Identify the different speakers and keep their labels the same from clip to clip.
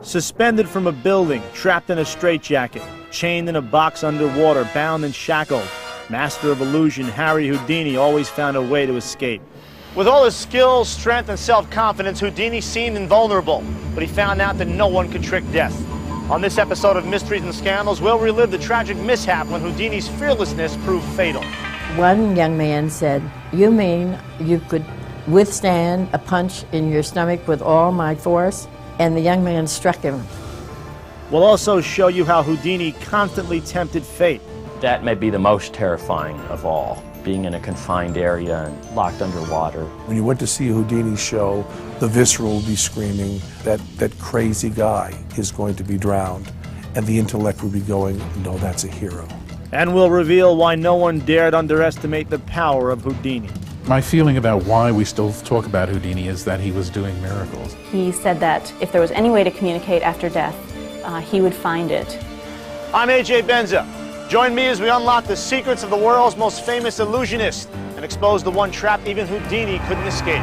Speaker 1: Suspended from a building, trapped in a straitjacket, chained in a box underwater, bound and shackled, master of illusion Harry Houdini always found a way to escape. With all his skill, strength, and self-confidence, Houdini seemed invulnerable, but he found out that no one could trick death. On this episode of Mysteries and Scandals, we'll relive the tragic mishap when Houdini's fearlessness proved fatal.
Speaker 2: One young man said, "You mean you could withstand a punch in your stomach with all my force?" And the young man struck him.
Speaker 1: We'll also show you how Houdini constantly tempted fate.
Speaker 3: That may be the most terrifying of all, being in a confined area and locked underwater.
Speaker 4: When you went to see a Houdini show, the visceral would be screaming that crazy guy is going to be drowned, and the intellect would be going, no, that's a hero.
Speaker 1: And we'll reveal why no one dared underestimate the power of Houdini.
Speaker 5: My feeling about why we still talk about Houdini is that he was doing miracles.
Speaker 6: He said that if there was any way to communicate after death, he would find it.
Speaker 1: I'm AJ Benza. Join me as we unlock the secrets of the world's most famous illusionist and expose the one trap even Houdini couldn't escape.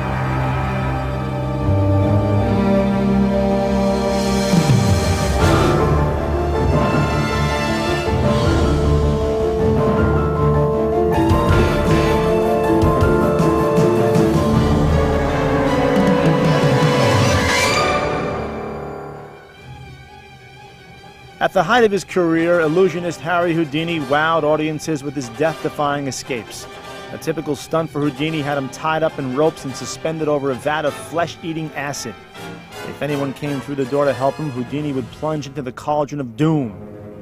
Speaker 1: At the height of his career, illusionist Harry Houdini wowed audiences with his death-defying escapes. A typical stunt for Houdini had him tied up in ropes and suspended over a vat of flesh-eating acid. If anyone came through the door to help him, Houdini would plunge into the cauldron of doom.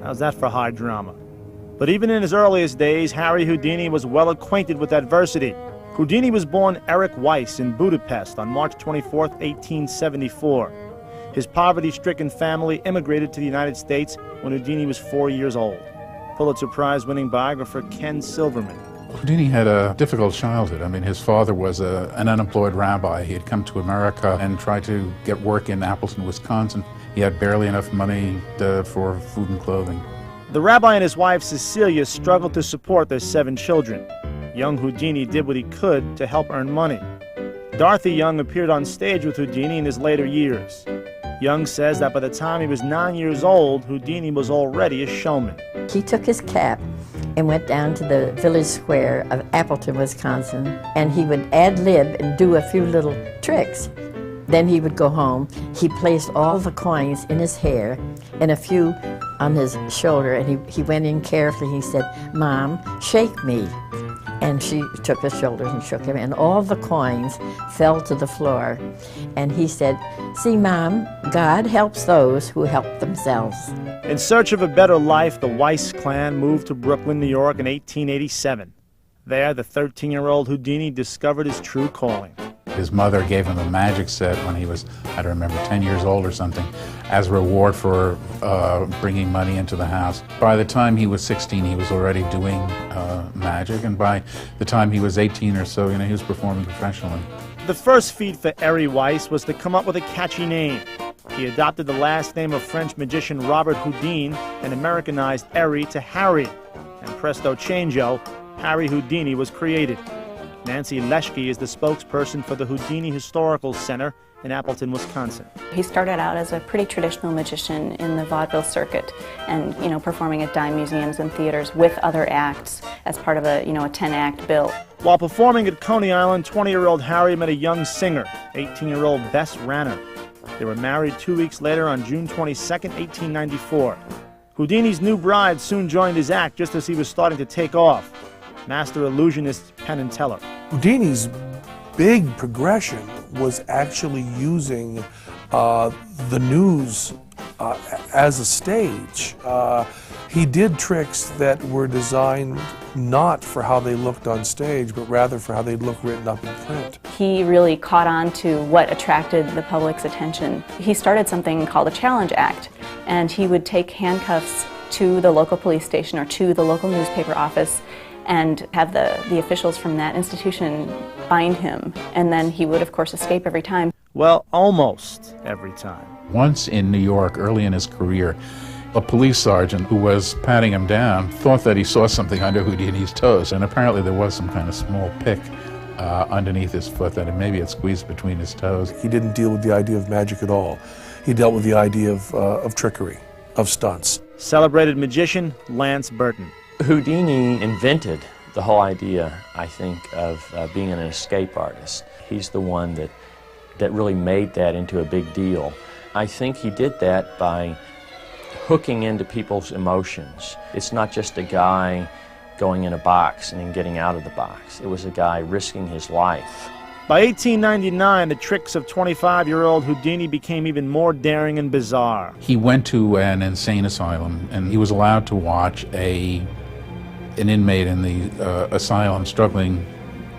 Speaker 1: How's that for high drama? But even in his earliest days, Harry Houdini was well acquainted with adversity. Houdini was born Erich Weisz in Budapest on March 24, 1874. His poverty-stricken family immigrated to the United States when Houdini was 4 years old. Pulitzer Prize-winning biographer Ken Silverman.
Speaker 5: Houdini had a difficult childhood. I mean, his father was an unemployed rabbi. He had come to America and tried to get work in Appleton, Wisconsin. He had barely enough money for food and clothing.
Speaker 1: The rabbi and his wife, Cecelia, struggled to support their 7 children. Young Houdini did what he could to help earn money. Dorothy Young appeared on stage with Houdini in his later years. Young says that by the time he was 9 years old, Houdini was already a showman.
Speaker 2: He took his cap and went down to the village square of Appleton, Wisconsin, and he would ad-lib and do a few little tricks. Then he would go home. He placed all the coins in his hair and a few on his shoulder, and he went in carefully. He said, "Mom, shake me." And she took his shoulders and shook him, and all the coins fell to the floor. And he said, "See, Mom, God helps those who help themselves."
Speaker 1: In search of a better life, the Weisz clan moved to Brooklyn, New York in 1887. There, the 13-year-old Houdini discovered his true calling.
Speaker 5: His mother gave him a magic set when he was, I don't remember, 10 years old or something, as a reward for bringing money into the house. By the time he was 16, he was already doing magic, and by the time he was 18 or so, he was performing professionally.
Speaker 1: The first feat for Erich Weisz was to come up with a catchy name. He adopted the last name of French magician Robert-Houdin and Americanized Erich to Harry. And presto changeo, Harry Houdini was created. Nancy Leschke is the spokesperson for the Houdini Historical Center in Appleton, Wisconsin.
Speaker 6: He started out as a pretty traditional magician in the vaudeville circuit and, performing at dime museums and theaters with other acts as part of a 10-act bill.
Speaker 1: While performing at Coney Island, 20-year-old Harry met a young singer, 18-year-old Bess Ranner. They were married 2 weeks later on June 22, 1894. Houdini's new bride soon joined his act just as he was starting to take off. Master illusionist Penn and Teller.
Speaker 4: Houdini's big progression was actually using the news as a stage. He did tricks that were designed not for how they looked on stage, but rather for how they'd look written up in print.
Speaker 6: He really caught on to what attracted the public's attention. He started something called a challenge act, and he would take handcuffs to the local police station or to the local newspaper office and have the officials from that institution bind him, and then he would, of course, escape every time.
Speaker 1: Well, almost every time.
Speaker 5: Once in New York, early in his career, a police sergeant who was patting him down thought that he saw something under Houdini's toes, and apparently there was some kind of small pick underneath his foot that maybe it squeezed between his toes.
Speaker 4: He didn't deal with the idea of magic at all. he dealt with the idea of trickery, of stunts.
Speaker 1: Celebrated magician Lance Burton.
Speaker 3: Houdini invented the whole idea, I think, of being an escape artist. He's the one that really made that into a big deal. I think he did that by hooking into people's emotions. It's not just a guy going in a box and then getting out of the box. It was a guy risking his life.
Speaker 1: By 1899, the tricks of 25-year-old Houdini became even more daring and bizarre.
Speaker 5: He went to an insane asylum, and he was allowed to watch an inmate in the asylum struggling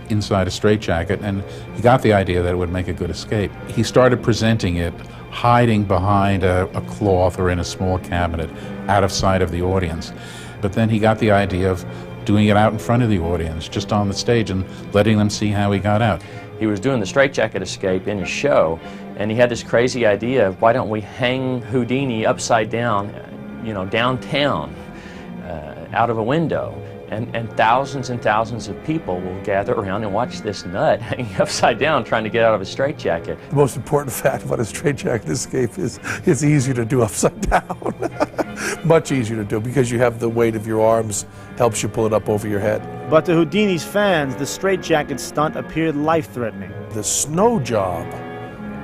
Speaker 5: inside a straitjacket, and he got the idea that it would make a good escape. He started presenting it hiding behind a cloth or in a small cabinet out of sight of the audience. But then he got the idea of doing it out in front of the audience, just on the stage, and letting them see how he got out.
Speaker 3: He was doing the straitjacket escape in his show, and he had this crazy idea of, why don't we hang Houdini upside down, downtown, out of a window, and thousands of people will gather around and watch this nut hanging upside down trying to get out of a straitjacket.
Speaker 4: The most important fact about a straitjacket escape is it's easier to do upside down. Much easier to do, because you have the weight of your arms, helps you pull it up over your head.
Speaker 1: But to Houdini's fans, the straitjacket stunt appeared life-threatening.
Speaker 4: The snow job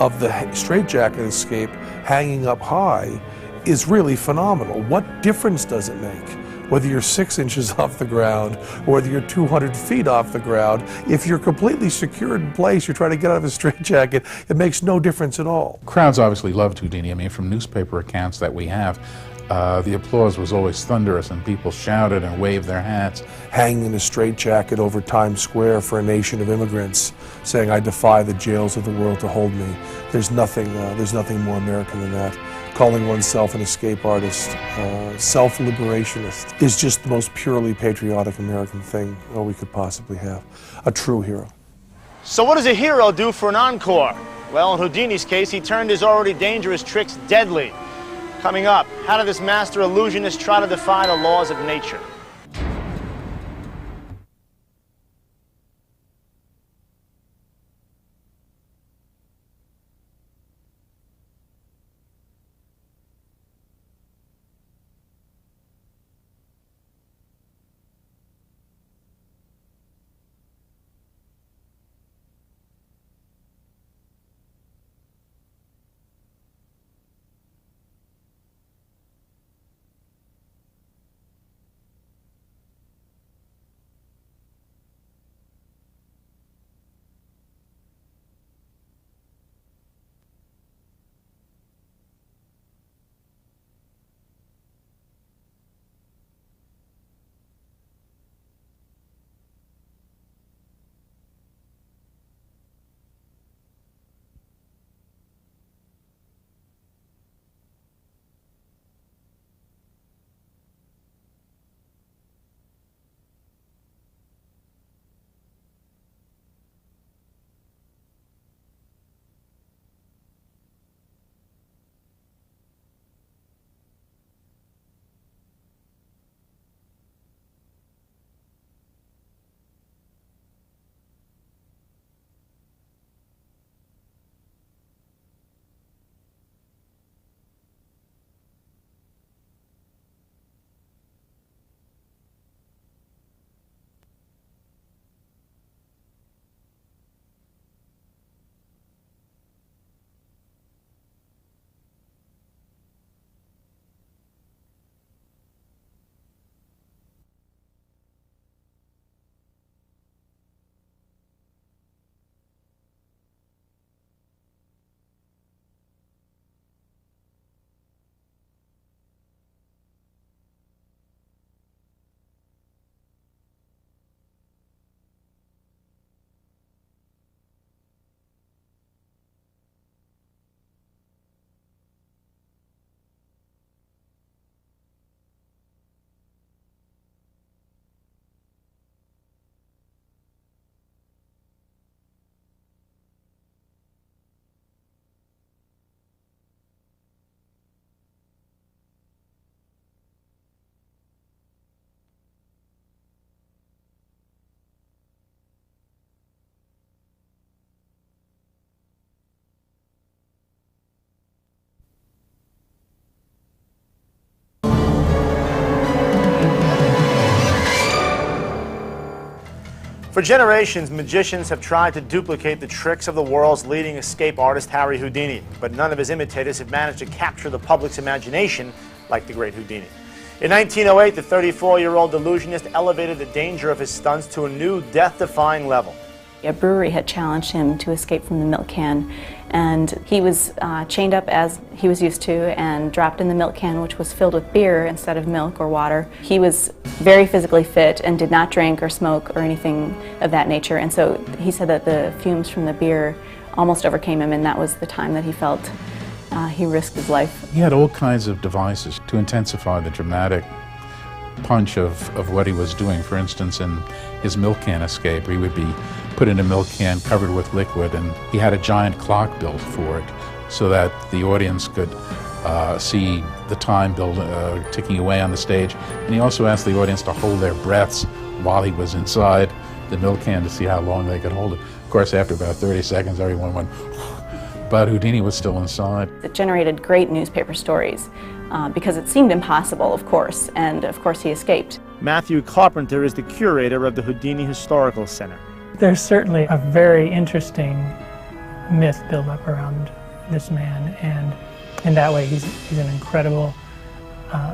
Speaker 4: of the straitjacket escape hanging up high is really phenomenal. What difference does it make whether you're 6 inches off the ground or whether you're 200 feet off the ground? If you're completely secured in place, you're trying to get out of a straitjacket, it makes no difference at all.
Speaker 5: Crowds obviously loved Houdini. I mean, from newspaper accounts that we have, the applause was always thunderous, and people shouted and waved their hats.
Speaker 4: Hanging in a straitjacket over Times Square for a nation of immigrants, saying, "I defy the jails of the world to hold me." There's nothing more American than that. Calling oneself an escape artist, self-liberationist, is just the most purely patriotic American thing we could possibly have. A true hero.
Speaker 1: So what does a hero do for an encore? Well, in Houdini's case, he turned his already dangerous tricks deadly. Coming up, how did this master illusionist try to defy the laws of nature? For generations, magicians have tried to duplicate the tricks of the world's leading escape artist, Harry Houdini, but none of his imitators have managed to capture the public's imagination like the great Houdini. In 1908, the 34-year-old illusionist elevated the danger of his stunts to a new death-defying level.
Speaker 6: A brewery had challenged him to escape from the milk can, and he was chained up as he was used to and dropped in the milk can, which was filled with beer instead of milk or water. He was very physically fit and did not drink or smoke or anything of that nature, and so he said that the fumes from the beer almost overcame him, and that was the time that he felt he risked his life.
Speaker 5: He had all kinds of devices to intensify the dramatic punch of what he was doing. For instance, in his milk can escape, he would be put in a milk can covered with liquid, and he had a giant clock built for it so that the audience could see the time ticking away on the stage. And he also asked the audience to hold their breaths while he was inside the milk can to see how long they could hold it. Of course, after about 30 seconds, everyone went, but Houdini was still inside.
Speaker 6: It generated great newspaper stories because it seemed impossible, of course, and of course he escaped.
Speaker 1: Matthew Carpenter is the curator of the Houdini Historical Center.
Speaker 7: There's certainly a very interesting myth built up around this man, and in that way he's an incredible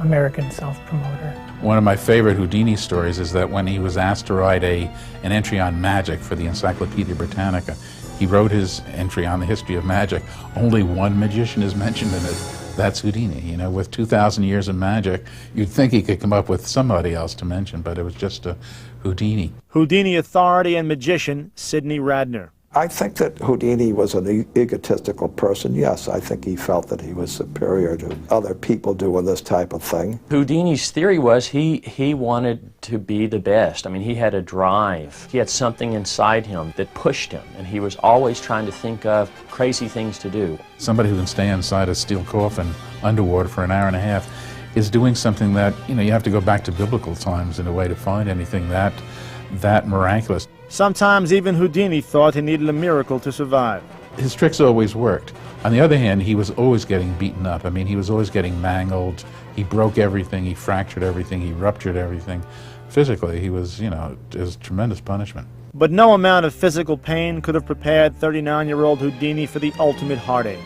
Speaker 7: American self-promoter.
Speaker 5: One of my favorite Houdini stories is that when he was asked to write an entry on magic for the Encyclopedia Britannica, he wrote his entry on the history of magic. Only one magician is mentioned in it. That's Houdini. You know, with 2,000 years of magic, you'd think he could come up with somebody else to mention, but it was just a Houdini.
Speaker 1: Houdini authority and magician Sidney Radner.
Speaker 8: I think that Houdini was an egotistical person. Yes, I think he felt that he was superior to other people doing this type of thing.
Speaker 3: Houdini's theory was he wanted to be the best. I mean, he had a drive. He had something inside him that pushed him, and he was always trying to think of crazy things to do. Somebody who can stay inside a steel coffin underwater for an hour and a half is doing something that, you know, you have to go back to biblical times in a way to find anything that miraculous.
Speaker 1: Sometimes even Houdini thought he needed a miracle to survive.
Speaker 5: His tricks always worked. On the other hand, he was always getting beaten up. I mean, he was always getting mangled. He broke everything, he fractured everything, he ruptured everything. Physically, he was, you know, it was tremendous punishment.
Speaker 1: But no amount of physical pain could have prepared 39-year-old Houdini for the ultimate heartache.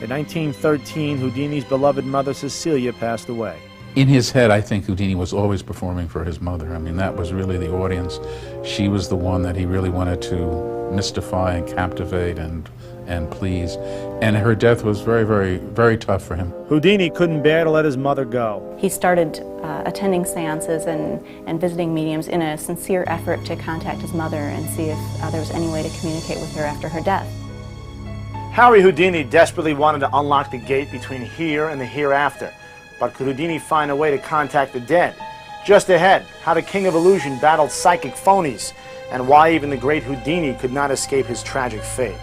Speaker 1: In 1913, Houdini's beloved mother, Cecelia, passed away.
Speaker 5: In his head, I think Houdini was always performing for his mother. I mean, that was really the audience. She was the one that he really wanted to mystify and captivate and please. And her death was very, very, very tough for him.
Speaker 1: Houdini couldn't bear to let his mother go.
Speaker 6: He started attending seances and visiting mediums in a sincere effort to contact his mother and see if there was any way to communicate with her after her death.
Speaker 1: Harry Houdini desperately wanted to unlock the gate between here and the hereafter. But could Houdini find a way to contact the dead? Just ahead, how the King of Illusion battled psychic phonies, and why even the great Houdini could not escape his tragic fate.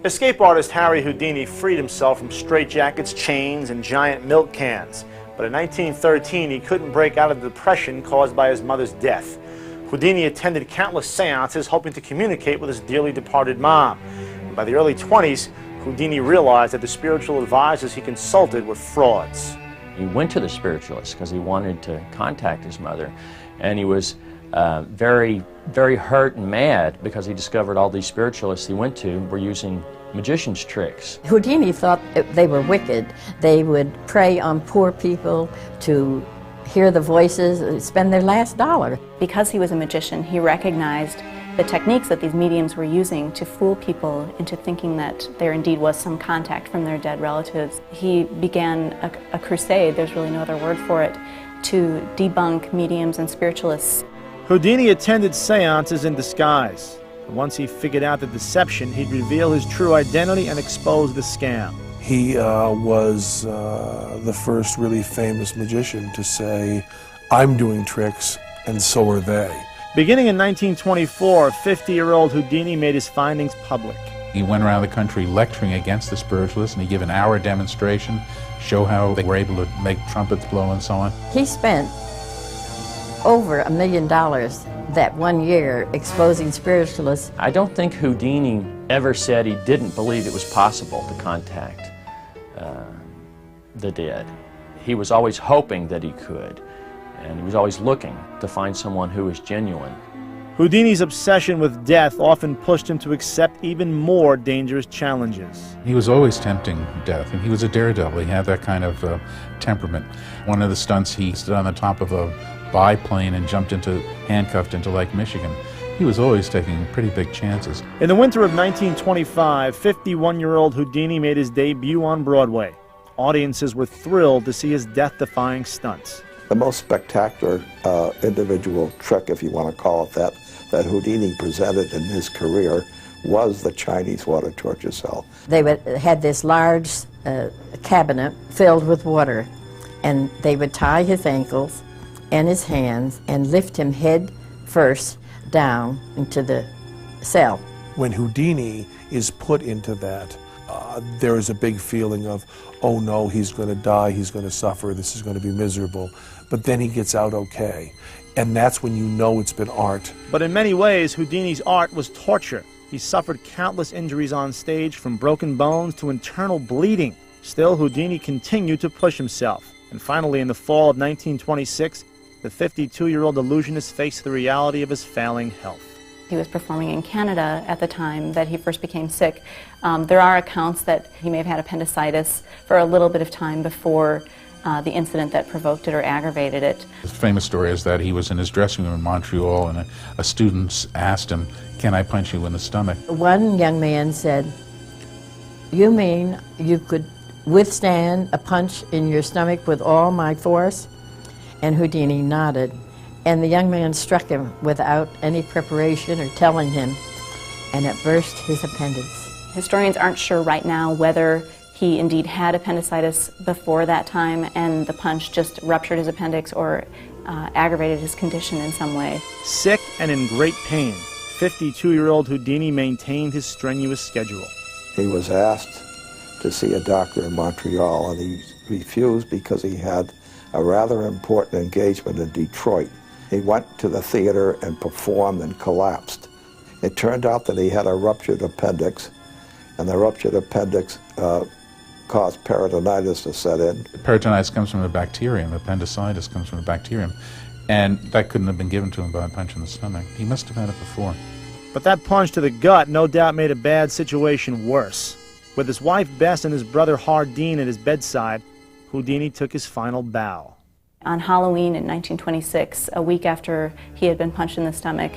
Speaker 1: Escape artist Harry Houdini freed himself from straitjackets, chains, and giant milk cans. But in 1913, he couldn't break out of the depression caused by his mother's death. Houdini attended countless seances hoping to communicate with his dearly departed mom. And by the early 20s, Houdini realized that the spiritual advisors he consulted were frauds.
Speaker 3: He went to the spiritualist because he wanted to contact his mother, and he was very, very hurt and mad because he discovered all these spiritualists he went to were using magician's tricks.
Speaker 2: Houdini thought they were wicked. They would prey on poor people to hear the voices, spend their last dollar.
Speaker 6: Because he was a magician, he recognized the techniques that these mediums were using to fool people into thinking that there indeed was some contact from their dead relatives. He began a crusade, there's really no other word for it, to debunk mediums and spiritualists.
Speaker 1: Houdini attended seances in disguise. And once he figured out the deception, he'd reveal his true identity and expose the scam.
Speaker 4: He was the first really famous magician to say, "I'm doing tricks, and so are they."
Speaker 1: Beginning in 1924, 50-year-old Houdini made his findings public.
Speaker 5: He went around the country lecturing against the spiritualists, and he gave an hour demonstration, show how they were able to make trumpets blow and so on.
Speaker 2: He spent over $1 million that one year exposing spiritualists.
Speaker 3: I don't think Houdini ever said he didn't believe it was possible to contact the dead. He was always hoping that he could, and he was always looking to find someone who was genuine.
Speaker 1: Houdini's obsession with death often pushed him to accept even more dangerous challenges.
Speaker 5: He was always tempting death, and he was a daredevil. He had that kind of temperament. One of the stunts, he stood on the top of a biplane and jumped handcuffed into Lake Michigan. He was always taking pretty big chances.
Speaker 1: In the winter of 1925, 51-year-old Houdini made his debut on Broadway. Audiences were thrilled to see his death-defying stunts.
Speaker 8: The most spectacular individual trick, if you want to call it that Houdini presented in his career was the Chinese water torture cell.
Speaker 2: They had this large cabinet filled with water, and they would tie his ankles and his hands and lift him head first down into the cell.
Speaker 4: When Houdini is put into that, there is a big feeling of, oh no, he's going to die, he's going to suffer, this is going to be miserable. But then he gets out okay. And that's when you know it's been art.
Speaker 1: But in many ways, Houdini's art was torture. He suffered countless injuries on stage, from broken bones to internal bleeding. Still, Houdini continued to push himself. And finally, in the fall of 1926, the 52-year-old illusionist faced the reality of his failing health.
Speaker 6: He was performing in Canada at the time that he first became sick. There are accounts that he may have had appendicitis for a little bit of time before the incident that provoked it or aggravated it.
Speaker 5: The famous story is that he was in his dressing room in Montreal, and a student asked him, "Can I punch you in the stomach?"
Speaker 2: One young man said, "You mean you could withstand a punch in your stomach with all my force?" And Houdini nodded. And the young man struck him without any preparation or telling him, and it burst his appendix.
Speaker 6: Historians aren't sure right now whether he indeed had appendicitis before that time and the punch just ruptured his appendix or aggravated his condition in some way.
Speaker 1: Sick and in great pain, 52-year-old Houdini maintained his strenuous schedule.
Speaker 8: He was asked to see a doctor in Montreal, and he refused because he had a rather important engagement in Detroit. He went to the theater and performed and collapsed. It turned out that he had a ruptured appendix, and the ruptured appendix caused peritonitis to set in.
Speaker 5: Peritonitis comes from a bacterium, appendicitis comes from a bacterium, and that couldn't have been given to him by a punch in the stomach. He must have had it before.
Speaker 1: But that punch to the gut no doubt made a bad situation worse. With his wife Bess and his brother Houdin at his bedside, Houdini took his final bow.
Speaker 6: On Halloween in 1926, a week after he had been punched in the stomach,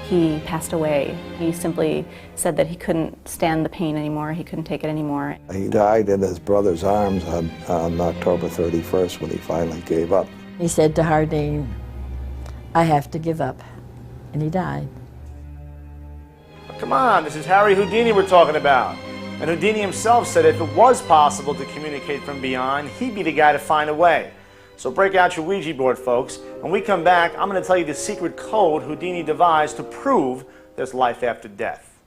Speaker 6: he passed away. He simply said that he couldn't stand the pain anymore, he couldn't take it anymore.
Speaker 8: He died in his brother's arms on October 31st when he finally gave up.
Speaker 2: He said to Houdin, "I have to give up," and he died.
Speaker 1: Come on, this is Harry Houdini we're talking about. And Houdini himself said if it was possible to communicate from beyond, he'd be the guy to find a way. So break out your Ouija board, folks. When we come back, I'm going to tell you the secret code Houdini devised to prove there's life after death.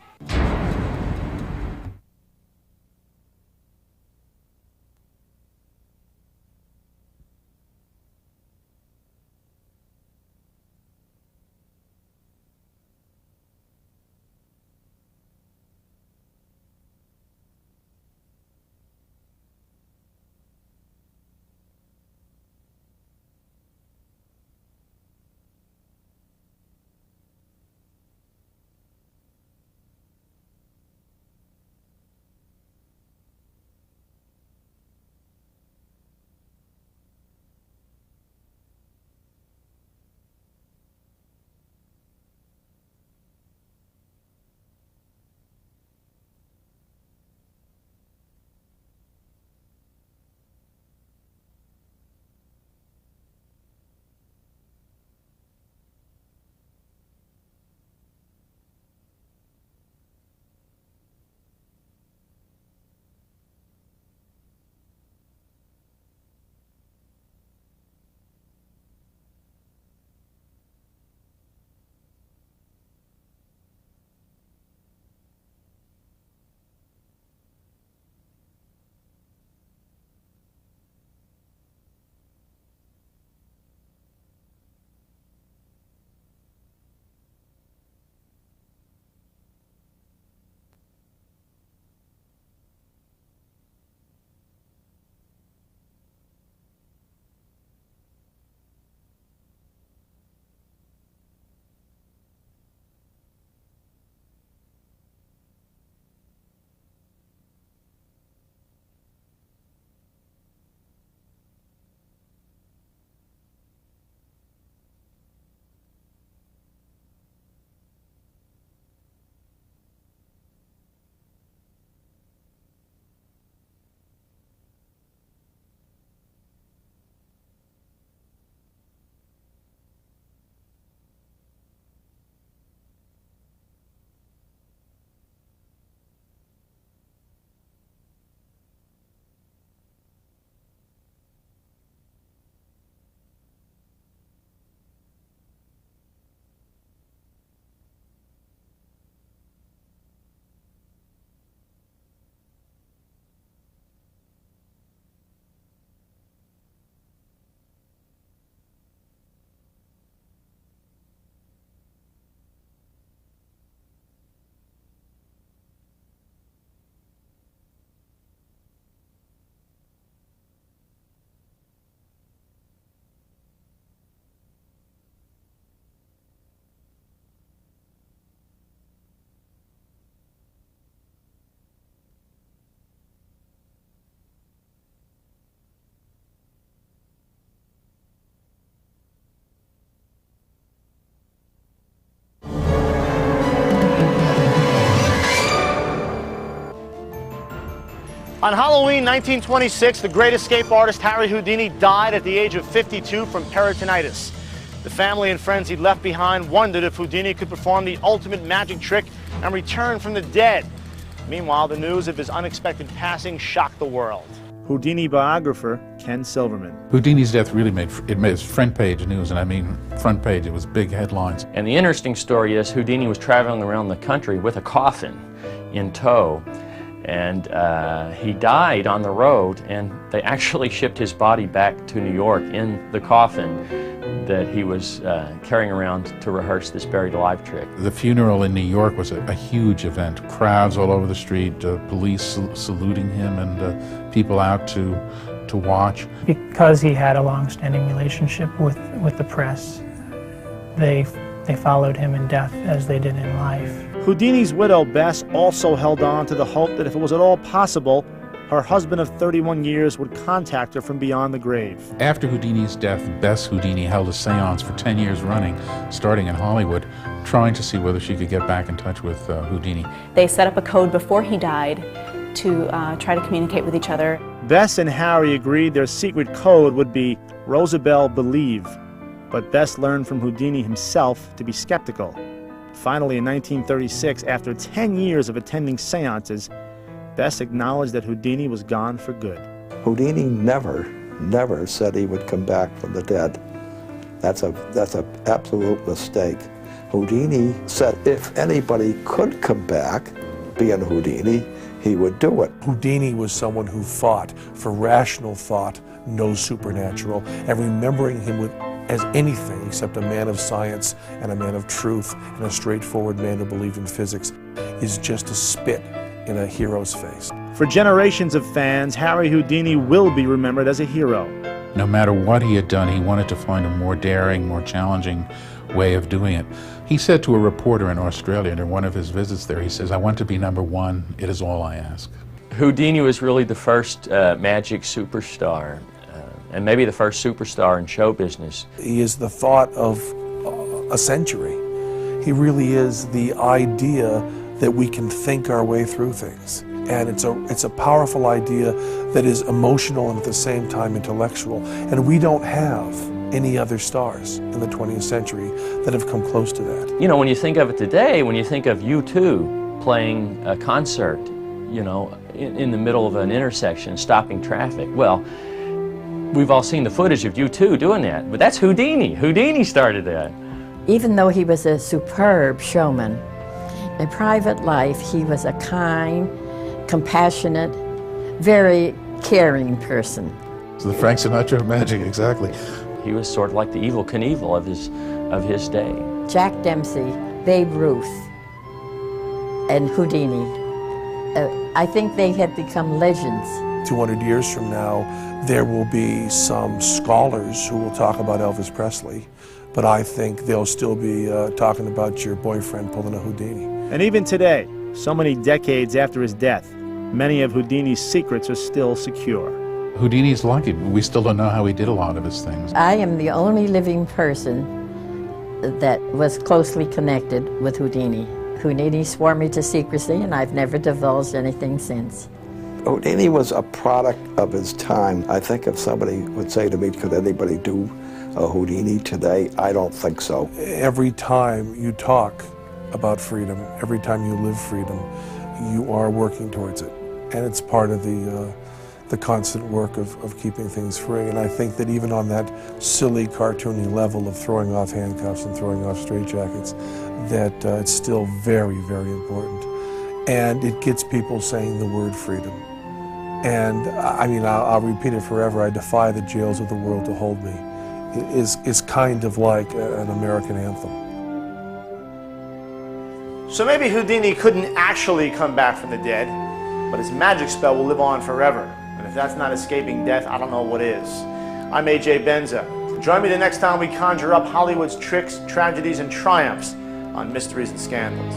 Speaker 1: On Halloween 1926, the great escape artist Harry Houdini died at the age of 52 from peritonitis. The family and friends he'd left behind wondered if Houdini could perform the ultimate magic trick and return from the dead. Meanwhile, the news of his unexpected passing shocked the world. Houdini biographer Ken Silverman.
Speaker 5: Houdini's death really made front page news, and I mean front page, it was big headlines.
Speaker 3: And the interesting story is Houdini was traveling around the country with a coffin in tow, and he died on the road, and they actually shipped his body back to New York in the coffin that he was carrying around to rehearse this buried alive trick.
Speaker 5: The funeral in New York was a huge event. Crowds all over the street, police saluting him, and people out to watch.
Speaker 7: Because he had a long-standing relationship with the press, they followed him in death as they did in life.
Speaker 1: Houdini's widow, Bess, also held on to the hope that if it was at all possible, her husband of 31 years would contact her from beyond the grave.
Speaker 5: After Houdini's death, Bess Houdini held a seance for 10 years running, starting in Hollywood, trying to see whether she could get back in touch with Houdini.
Speaker 6: They set up a code before he died to try to communicate with each other.
Speaker 1: Bess and Harry agreed their secret code would be Rosabelle Believe, but Bess learned from Houdini himself to be skeptical. Finally, in 1936, after 10 years of attending seances, Bess acknowledged that Houdini was gone for good.
Speaker 8: Houdini never said he would come back from the dead. That's an absolute mistake. Houdini said if anybody could come back, being Houdini, he would do it.
Speaker 4: Houdini was someone who fought for rational thought, no supernatural, and remembering him as anything except a man of science and a man of truth and a straightforward man who believed in physics is just a spit in a hero's face.
Speaker 1: For generations of fans, Harry Houdini will be remembered as a hero.
Speaker 5: No matter what he had done, he wanted to find a more daring, more challenging way of doing it. He said to a reporter in Australia during one of his visits there, he says, "I want to be #1, it is all I ask."
Speaker 3: Houdini was really the first magic superstar, and maybe the first superstar in show business.
Speaker 4: He is the thought of a century. He really is the idea that we can think our way through things. And it's a powerful idea that is emotional and at the same time intellectual. And we don't have any other stars in the 20th century that have come close to that.
Speaker 3: You know, when you think of it today, when you think of U2 playing a concert, you know, in the middle of an intersection, stopping traffic, well, we've all seen the footage of U2 doing that, but that's Houdini. Houdini started that.
Speaker 2: Even though he was a superb showman, in private life, he was a kind, compassionate, very caring person.
Speaker 5: So the Frank Sinatra of magic, exactly.
Speaker 3: He was sort of like the Evel Knievel of his day.
Speaker 2: Jack Dempsey, Babe Ruth, and Houdini. I think they have become legends.
Speaker 4: 200 years from now, there will be some scholars who will talk about Elvis Presley, but I think they'll still be talking about your boyfriend pulling a Houdini.
Speaker 1: And even today, so many decades after his death, many of Houdini's secrets are still secure.
Speaker 5: Houdini's lucky. We still don't know how he did a lot of his things.
Speaker 2: I am the only living person that was closely connected with Houdini. Houdini swore me to secrecy, and I've never divulged anything since.
Speaker 8: Houdini was a product of his time. I think if somebody would say to me, could anybody do a Houdini today? I don't think so.
Speaker 4: Every time you talk about freedom, every time you live freedom, you are working towards it. And it's part of the constant work of keeping things free. And I think that even on that silly, cartoony level of throwing off handcuffs and throwing off straitjackets, that it's still very, very important. And it gets people saying the word freedom. And I mean, I'll repeat it forever, I defy the jails of the world to hold me. It is kind of like an American anthem.
Speaker 1: So maybe Houdini couldn't actually come back from the dead, but his magic spell will live on forever. And if that's not escaping death, I don't know what is. I'm A.J. Benza. Join me the next time we conjure up Hollywood's tricks, tragedies, and triumphs on Mysteries and Scandals.